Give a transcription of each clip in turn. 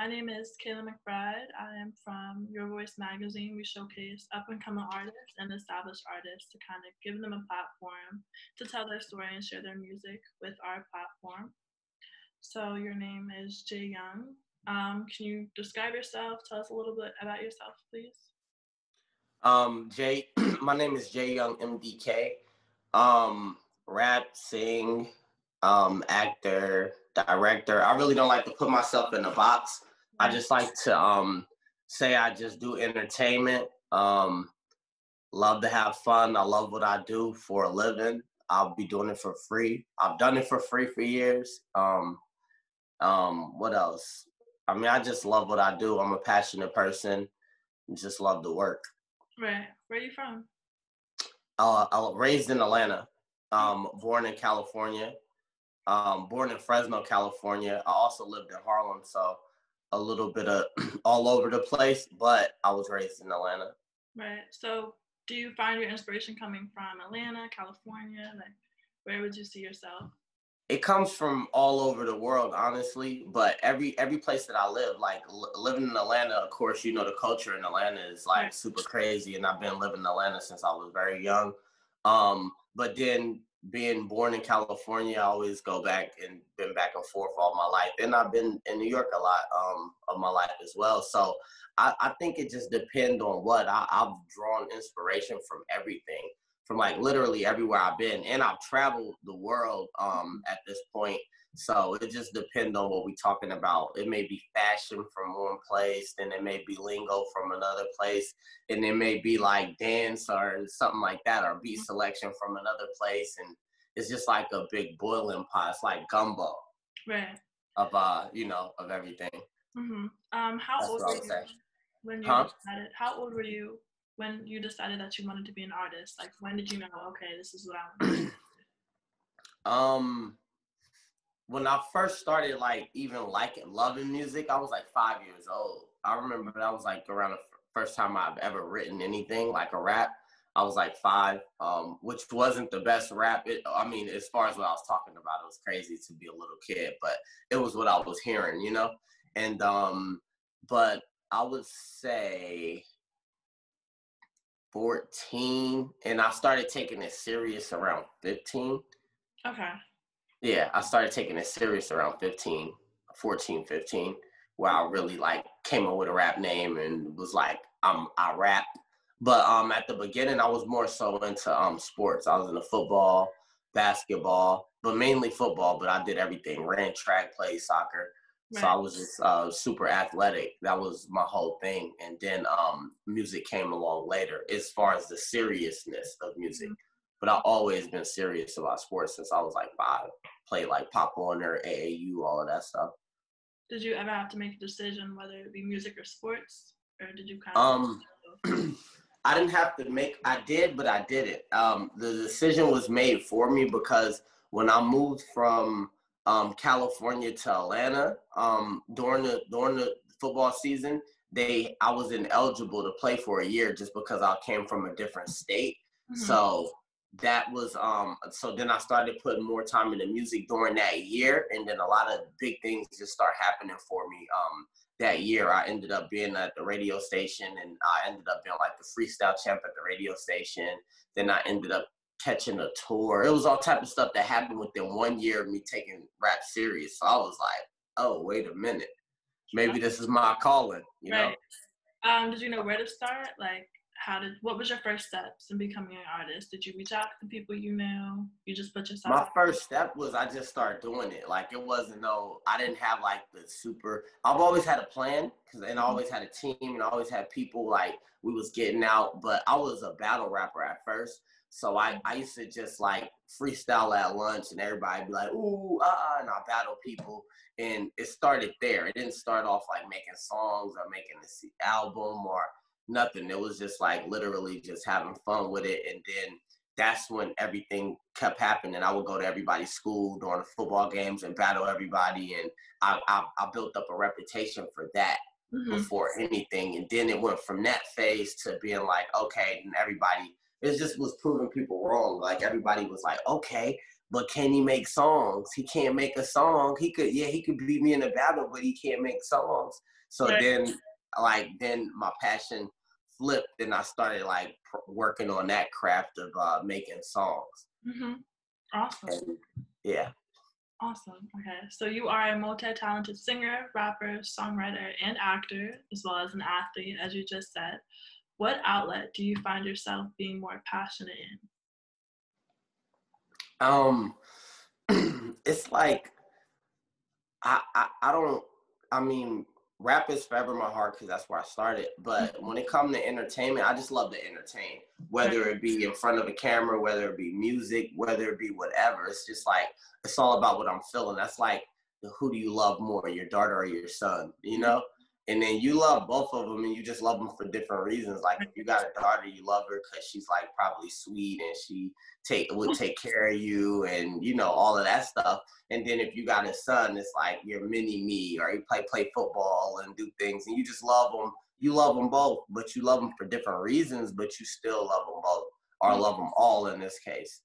My name is Kailyn McBride. I am from Your Voice magazine. We showcase up-and-coming artists and established artists to kind of give them a platform to tell their story and share their music with our platform. So your name is J Young. Can you describe yourself? Tell us a little bit about yourself, please. My name is J Young MDK. Rap, sing, actor, director. I really don't like to put myself in a box. I just like to say I just do entertainment. Love to have fun. I love what I do for a living. I'll be doing it for free. I've done it for free for years. What else? I mean, I just love what I do. I'm a passionate person. Just love to work. Right. Where are you from? I was raised in Atlanta, born in California, born in Fresno, California. I also lived in Harlem, so a little bit of all over the place, but I was raised in Atlanta. Right. So do you find your inspiration coming from Atlanta, California? Like, where would you see yourself? It comes from all over the world, honestly, but every place that I live, like living in Atlanta, of course, you know, the culture in Atlanta is like super crazy, and I've been living in Atlanta since I was very young. But then being born in California, I always go back and been back and forth all my life, and I've been in New York a lot of my life as well. So I think it just depends on what I've drawn inspiration from everything. From like literally everywhere I've been, and I've traveled the world at this point. So it just depends on what we're talking about. It may be fashion from one place, then it may be lingo from another place, and it may be like dance or something like that, or beat selection from another place. And it's just like a big boiling pot. It's like gumbo, right? Of of everything. Mm-hmm. How old were you when you decided? How old were you when you decided that you wanted to be an artist? Like, when did you know, okay, this is what I want to do? When I first started, like, even loving music, I was like 5 years old. I remember that was like around the first time I've ever written anything like a rap. I was like 5, which wasn't the best rap. I mean, as far as what I was talking about, it was crazy to be a little kid, but it was what I was hearing, you know? And, but I would say 14, and I started taking it serious around 15. Okay. Yeah, I started taking it serious around 14, 15, where I really like came up with a rap name and was like, I rap. But at the beginning, I was more so into sports. I was into football, basketball, but mainly football. But I did everything: ran track, played soccer. Right. So I was just super athletic. That was my whole thing. And then music came along later, as far as the seriousness of music. Mm-hmm. But I've always been serious about sports since I was like 5. Played like Pop Warner, AAU, all of that stuff. Did you ever have to make a decision whether it be music or sports, or did you kind of? I didn't have to make. I did, but I didn't. The decision was made for me because when I moved from California to Atlanta during the football season, I was ineligible to play for a year just because I came from a different state. Mm-hmm. So that was so then I started putting more time into music during that year, and then a lot of big things just start happening for me that year. I ended up being at the radio station, and I ended up being like the freestyle champ at the radio station. Then I ended up catching a tour. It was all type of stuff that happened within 1 year of me taking rap serious. So I was like, oh, wait a minute, maybe this is my calling, you know? Did you know where to start? Like, what was your first steps in becoming an artist? Did you reach out to the people you knew? You just put yourself My first step was I just started doing it. Like, it wasn't I didn't have like the super, I've always had a plan, and I always had a team, and I always had people like we was getting out, but I was a battle rapper at first. So I used to just like freestyle at lunch, and everybody be like, ooh, and I battle people. And it started there. It didn't start off like making songs or making an album or nothing. It was just like literally just having fun with it. And then that's when everything kept happening. I would go to everybody's school during the football games and battle everybody. And I built up a reputation for that before anything. And then it went from that phase to being like, okay, and everybody, it just was proving people wrong. Like everybody was like, okay, but can he make songs? He can't make a song. He could beat me in a battle, but he can't make songs. So Right. then my passion flipped, and I started like working on that craft of making songs. Mm-hmm. Awesome. And, yeah. Awesome. Okay. So you are a multi-talented singer, rapper, songwriter, and actor, as well as an athlete, as you just said. What outlet do you find yourself being more passionate in? It's like I mean, rap is forever my heart because that's where I started. But when it comes to entertainment, I just love to entertain, whether it be in front of a camera, whether it be music, whether it be whatever. It's just like, it's all about what I'm feeling. That's like, who do you love more, your daughter or your son, you know? And then you love both of them, and you just love them for different reasons. Like if you got a daughter, you love her because she's like probably sweet and she would take care of you, and you know, all of that stuff. And then if you got a son, it's like your mini me, or you play football and do things, and you just love them. You love them both, but you love them for different reasons, but you still love them both, or love them all in this case.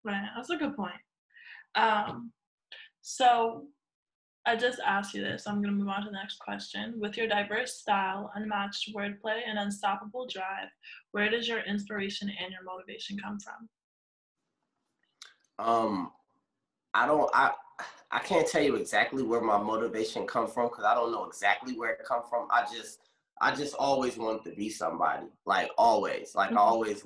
Right. That's a good point. So I just asked you this, so I'm going to move on to the next question. With your diverse style, unmatched wordplay, and unstoppable drive, where does your inspiration and your motivation come from? I can't tell you exactly where my motivation comes from because I don't know exactly where it comes from. I just always wanted to be somebody, like always. Like I always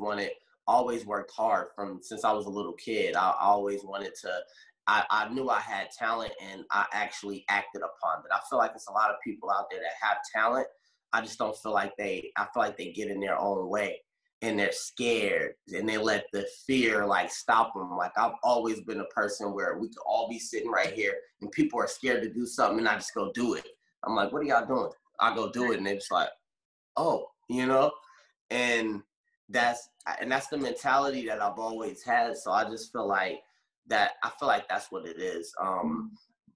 worked hard from since I was a little kid. I always wanted to. I knew I had talent, and I actually acted upon it. I feel like there's a lot of people out there that have talent. I just don't feel like I feel like they get in their own way, and they're scared, and they let the fear like stop them. Like I've always been a person where we could all be sitting right here and people are scared to do something, and I just go do it. I'm like, what are y'all doing? I go do it, and they're just like, oh, you know? And that's the mentality that I've always had. So I just feel like that's what it is.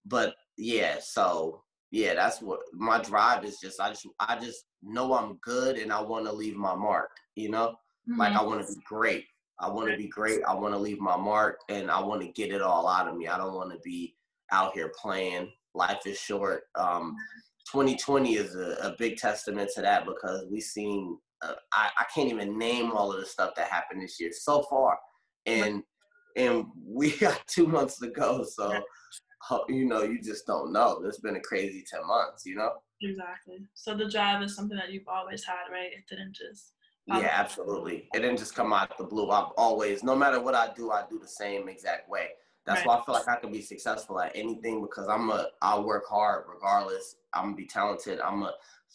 But yeah, so yeah, that's what my drive is. I just know I'm good, and I want to leave my mark, you know? Like I want to be great. I want to be great. I want to leave my mark, and I want to get it all out of me. I don't want to be out here playing. Life is short. 2020 is a big testament to that, because we've seen, I can't even name all of the stuff that happened this year so far. And we got 2 months to go. So, you know, you just don't know. It's been a crazy 10 months, you know? Exactly. So the drive is something that you've always had, right? It didn't just... Yeah, absolutely. It didn't just come out of the blue. I've always, no matter what I do the same exact way. That's why I feel like I can be successful at anything, because I'll work hard regardless. I'm gonna be talented. I'm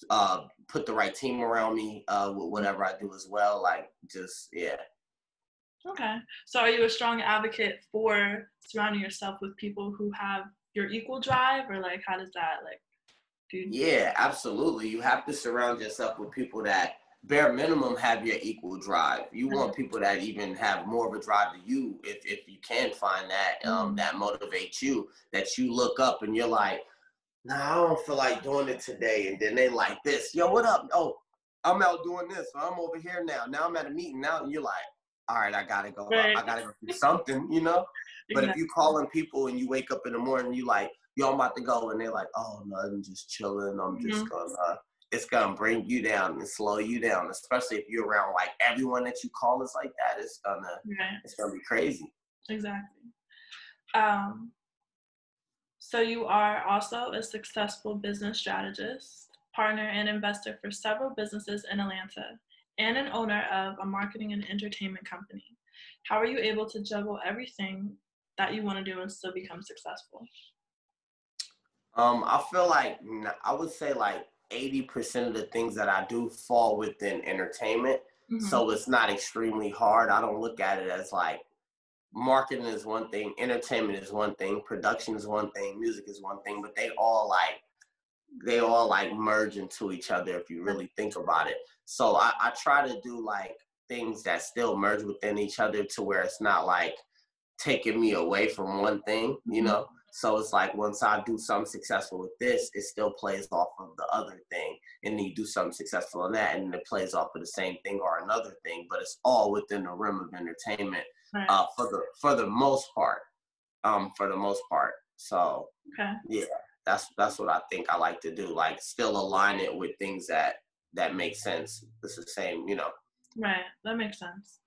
gonna put the right team around me with whatever I do as well. like, just, yeah. Okay. So are you a strong advocate for surrounding yourself with people who have your equal drive, or like, how does that, like, Yeah, absolutely. You have to surround yourself with people that bare minimum have your equal drive. You want people that even have more of a drive to you, if you can find that, that motivates you, that you look up and you're like, nah, I don't feel like doing it today. And then they like this, yo, what up? Oh, I'm out doing this. So I'm over here now. Now I'm at a meeting now, and you're like, all right, I gotta go. Right. I gotta go do something, you know? But Exactly. if you calling people and you wake up in the morning, you like, yo, I'm about to go, and they're like, oh no, I'm just chilling. I'm just gonna, it's gonna bring you down and slow you down, especially if you're around like everyone that you call is like that. It's gonna be crazy. Exactly. So you are also a successful business strategist, partner and investor for several businesses in Atlanta, and an owner of a marketing and entertainment company. How are you able to juggle everything that you want to do and still become successful? I feel like, I would say like 80% of the things that I do fall within entertainment. So it's not extremely hard. I don't look at it as like, marketing is one thing, entertainment is one thing, production is one thing, music is one thing, but they all like merge into each other if you really think about it. So I try to do like things that still merge within each other, to where it's not like taking me away from one thing, you know? So it's like, once I do something successful with this, it still plays off of the other thing. And then you do something successful in that, and it plays off of the same thing or another thing, but it's all within the realm of entertainment, for the most part. for the most part. So yeah, that's what I think I like to do. Like still align it with things that make sense. It's the same, you know. Right, that makes sense.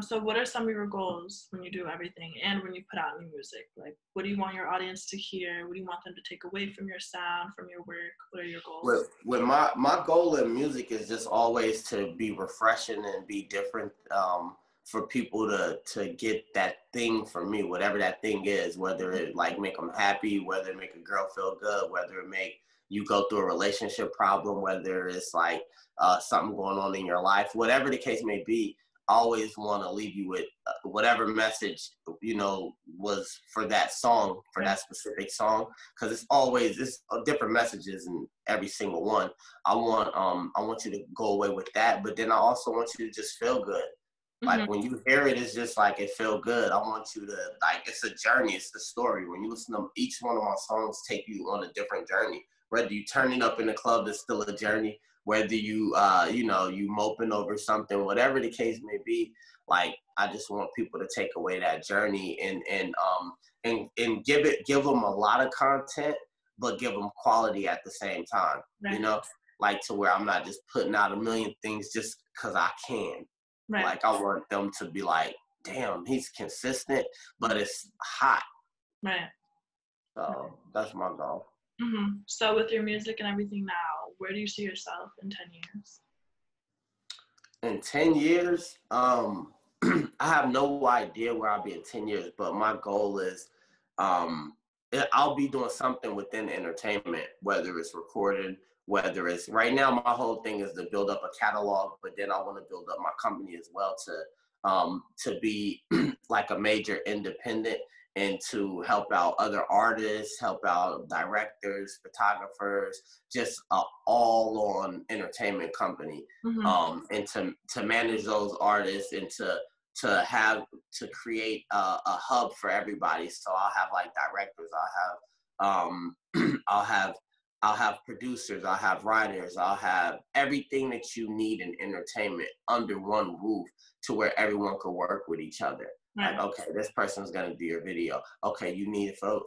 So what are some of your goals when you do everything and when you put out new music? Like, what do you want your audience to hear? What do you want them to take away from your sound, from your work? What are your goals? With my goal in music is just always to be refreshing and be different, for people to get that thing from me, whatever that thing is, whether it like make them happy, whether it make a girl feel good, whether it make you go through a relationship problem, whether it's like something going on in your life, whatever the case may be. I always want to leave you with whatever message, you know, was for that song, for that specific song, because it's different messages in every single one. I want you to go away with that, but then I also want you to just feel good. Like when you hear it, it's just like it feel good. I want you to like, it's a journey, it's the story. When you listen to each one of my songs, take you on a different journey. Whether you turning up in the club, it's still a journey. Whether you you know, you moping over something, whatever the case may be, like I just want people to take away that journey and give them a lot of content, but give them quality at the same time. You know, like to where I'm not just putting out a million things just because I can. Like I want them to be like, damn, he's consistent, but it's hot. So that's my goal. So with your music and everything now, where do you see yourself in 10 years? In 10 years, I have no idea where I'll be in 10 years, but my goal is I'll be doing something within entertainment, whether it's recorded, whether it's right now, my whole thing is to build up a catalog, but then I want to build up my company as well to be like a major independent and to help out other artists, help out directors, photographers, just all on entertainment company. And to manage those artists and to create a hub for everybody. So I'll have like directors, I'll have producers, I'll have writers, I'll have everything that you need in entertainment under one roof to where everyone can work with each other. Like, okay, this person's gonna do your video. Okay, you need a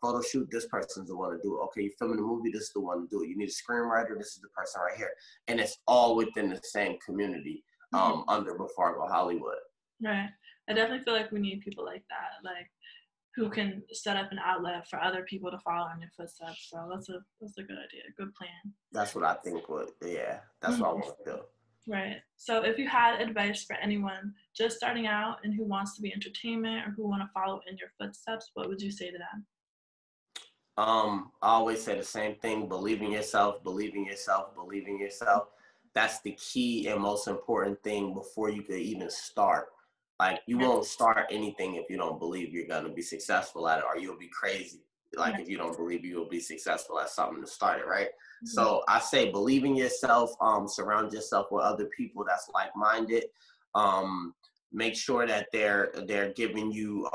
photo shoot, this person's the one to do it. Okay, you're filming a movie, this is the one to do it. You need a screenwriter, this is the person right here. And it's all within the same community under Before I Go Hollywood. Right. I definitely feel like we need people like that, like who can set up an outlet for other people to follow in your footsteps. So that's a good idea, good plan. That's what I think that's what I want to do. Right. So if you had advice for anyone just starting out and who wants to be entertainment or who want to follow in your footsteps, what would you say to them? I always say the same thing: believe in yourself, believe in yourself, believe in yourself. That's the key and most important thing before you could even start. Like, you won't start anything if you don't believe you're going to be successful at it, or you'll be crazy. Like, if you don't believe you'll be successful at something to start it, right? So I say believe in yourself, surround yourself with other people that's like-minded. Make sure that they're giving you,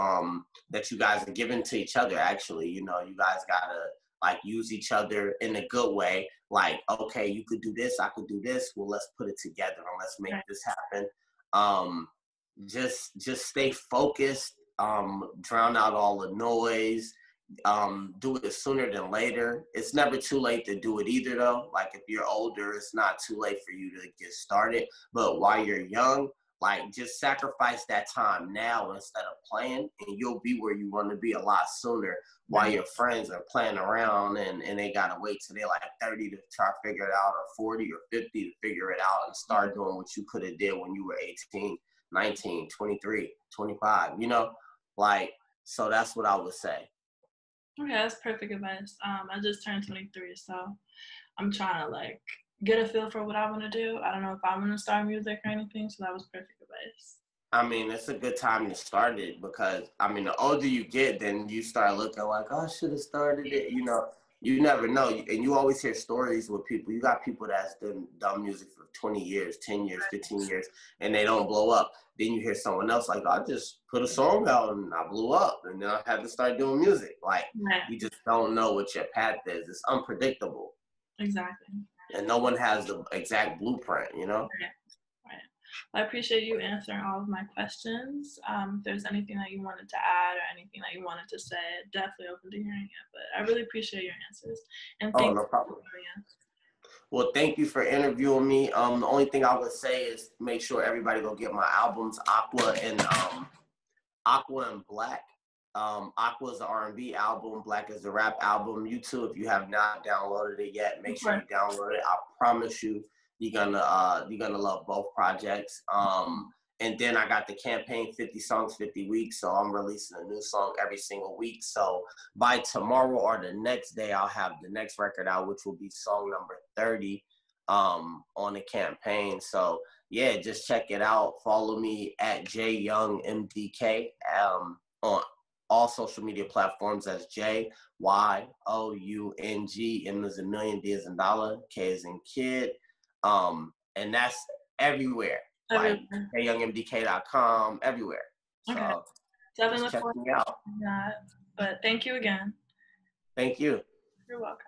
that you guys are giving to each other, actually. You know, you guys got to, like, use each other in a good way. Like, okay, you could do this, I could do this. Well, let's put it together and let's make this happen. Just stay focused, drown out all the noise, do it sooner than later. It's never too late to do it either, though. Like, if you're older, it's not too late for you to get started. But while you're young, like, just sacrifice that time now instead of playing, and you'll be where you want to be a lot sooner, while your friends are playing around and they got to wait till they're like 30 to try to figure it out, or 40 or 50 to figure it out and start doing what you could have did when you were 18, 19, 23, 25, you know? Like, so that's what I would say. Okay, that's perfect advice. I just turned 23, so I'm trying to, like, get a feel for what I want to do. I don't know if I want to start music or anything, so that was perfect advice. I mean, it's a good time to start it because, I mean, the older you get, then you start looking like, oh, I should have started it. You know, you never know. And you always hear stories with people. You got people that's done music for 20 years, 10 years, 15 years, and they don't blow up. Then you hear someone else like, I just put a song out and I blew up, and then I had to start doing music. Like, you just don't know what your path is. It's unpredictable. Exactly. And no one has the exact blueprint, you know? Right. I appreciate you answering all of my questions. If there's anything that you wanted to add or anything that you wanted to say, definitely open to hearing it. But I really appreciate your answers. And Oh, thank no you problem. for joining us. Well, thank you for interviewing me. The only thing I would say is make sure everybody go get my albums, Aqua and Black. Aqua is the R&B album, Black is the rap album. You too, if you have not downloaded it yet, make sure you download it. I promise you, you're gonna love both projects. And then I got the campaign 50 songs, 50 weeks. So I'm releasing a new song every single week. So by tomorrow or the next day, I'll have the next record out, which will be song number 30 on the campaign. So yeah, just check it out. Follow me at J Young MDK on all social media platforms. That's JYOUNG. M is a million, D is in dollar, K is in kid. And that's everywhere. Like JYoungMDK.com, everywhere. So okay. Definitely just check me out. But thank you again. Thank you. You're welcome.